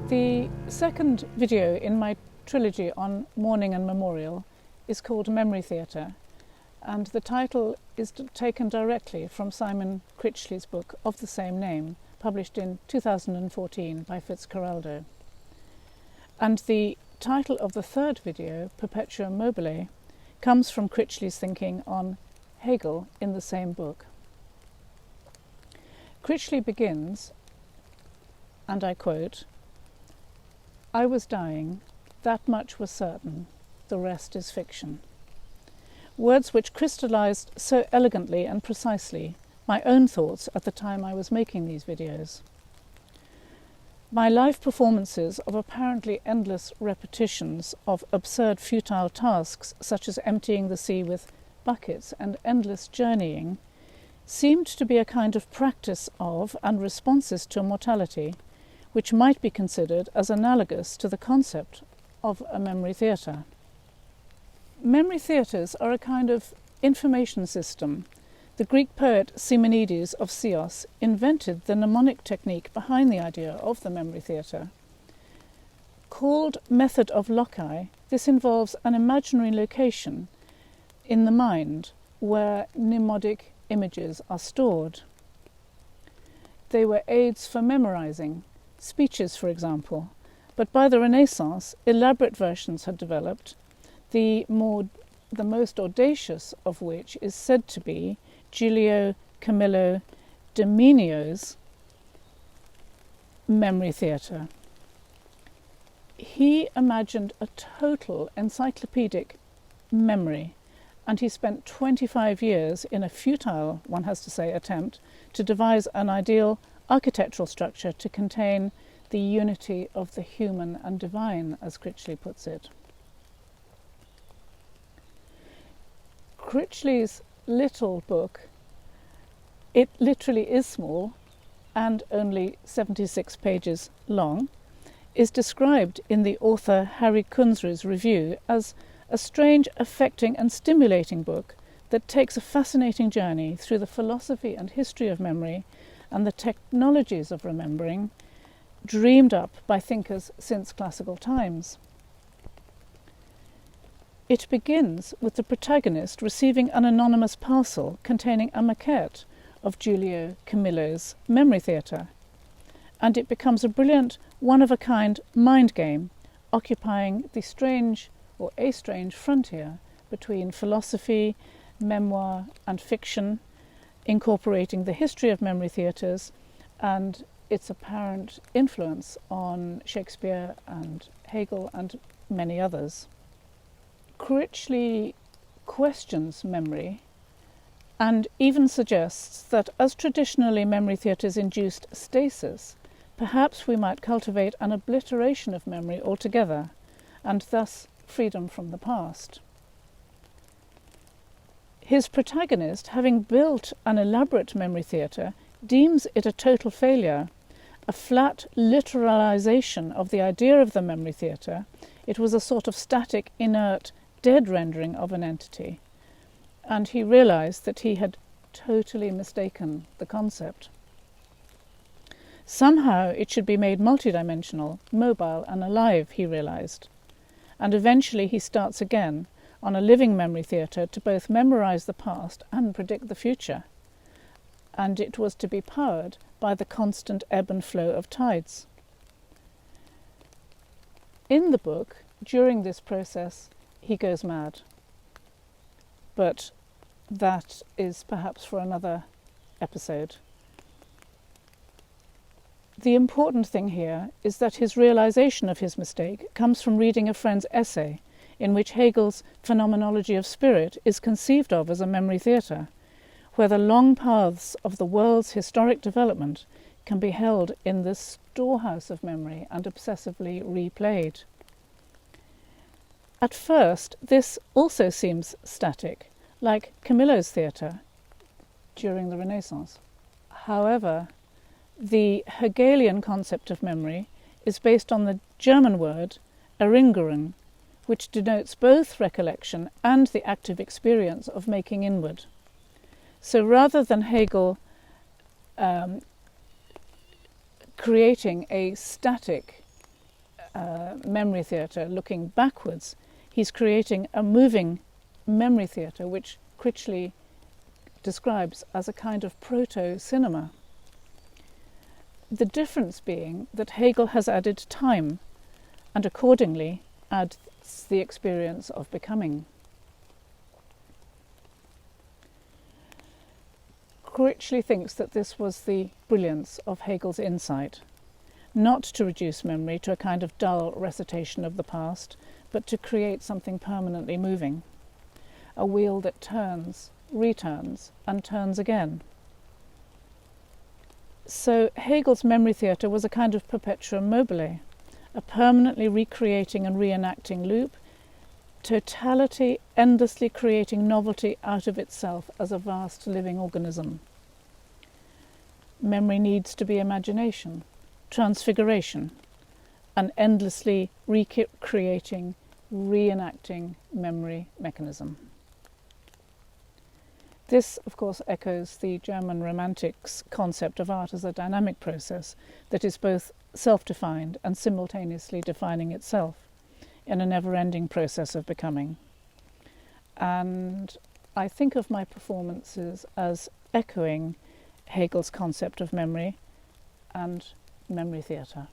The second video in my trilogy on mourning and memorial is called Memory Theatre, and the title is taken directly from Simon Critchley's book of the same name, published in 2014 by Fitzcarraldo. And the title of the third video, Perpetuum mobile, comes from Critchley's thinking on Hegel in the same book. Critchley begins, and I quote, "I was dying, that much was certain, the rest is fiction." Words which crystallised so elegantly and precisely my own thoughts at the time I was making these videos. My live performances of apparently endless repetitions of absurd futile tasks such as emptying the sea with buckets and endless journeying seemed to be a kind of practice of and responses to mortality which might be considered as analogous to the concept of a memory theatre. Memory theatres are a kind of information system. The Greek poet Simonides of Chios invented the mnemonic technique behind the idea of the memory theatre. Called method of loci, this involves an imaginary location in the mind where mnemonic images are stored. They were aids for memorizing, speeches for example, but by the Renaissance elaborate versions had developed, the most audacious of which is said to be Giulio Camillo Dominio's memory theatre. He imagined a total encyclopedic memory, and he spent 25 years in a futile, one has to say, attempt to devise an ideal architectural structure to contain the unity of the human and divine, as Critchley puts it. Critchley's little book, it literally is small and only 76 pages long, is described in the author Harry Kunzru's review as a strange, affecting and stimulating book that takes a fascinating journey through the philosophy and history of memory and the technologies of remembering dreamed up by thinkers since classical times. It begins with the protagonist receiving an anonymous parcel containing a maquette of Giulio Camillo's memory theatre, and it becomes a brilliant, one-of-a-kind mind game occupying the strange or a strange frontier between philosophy, memoir and fiction, incorporating the history of memory theatres and its apparent influence on Shakespeare and Hegel and many others. Critchley questions memory and even suggests that as traditionally memory theatres induced stasis, perhaps we might cultivate an obliteration of memory altogether and thus freedom from the past. His protagonist, having built an elaborate memory theatre, deems it a total failure, a flat literalisation of the idea of the memory theatre. It was a sort of static, inert, dead rendering of an entity, and he realised that he had totally mistaken the concept. Somehow it should be made multidimensional, mobile and alive, he realised, and eventually he starts again on a living memory theatre to both memorise the past and predict the future, and it was to be powered by the constant ebb and flow of tides. In the book, during this process, he goes mad. But that is perhaps for another episode. The important thing here is that his realisation of his mistake comes from reading a friend's essay in which Hegel's phenomenology of spirit is conceived of as a memory theatre, where the long paths of the world's historic development can be held in the storehouse of memory and obsessively replayed. At first, this also seems static, like Camillo's theatre during the Renaissance. However, the Hegelian concept of memory is based on the German word Erinnerung, which denotes both recollection and the active experience of making inward. So rather than Hegel creating a static memory theatre looking backwards, he's creating a moving memory theatre which Critchley describes as a kind of proto-cinema. The difference being that Hegel has added time and accordingly adds the experience of becoming. Critchley thinks that this was the brilliance of Hegel's insight, not to reduce memory to a kind of dull recitation of the past, but to create something permanently moving, a wheel that turns, returns, and turns again. So Hegel's memory theatre was a kind of perpetuum mobile, a permanently recreating and reenacting loop, totality endlessly creating novelty out of itself as a vast living organism. Memory needs to be imagination, transfiguration, an endlessly recreating, reenacting memory mechanism. This, of course, echoes the German Romantics' concept of art as a dynamic process that is both self-defined and simultaneously defining itself in a never-ending process of becoming. And I think of my performances as echoing Hegel's concept of memory and memory theatre.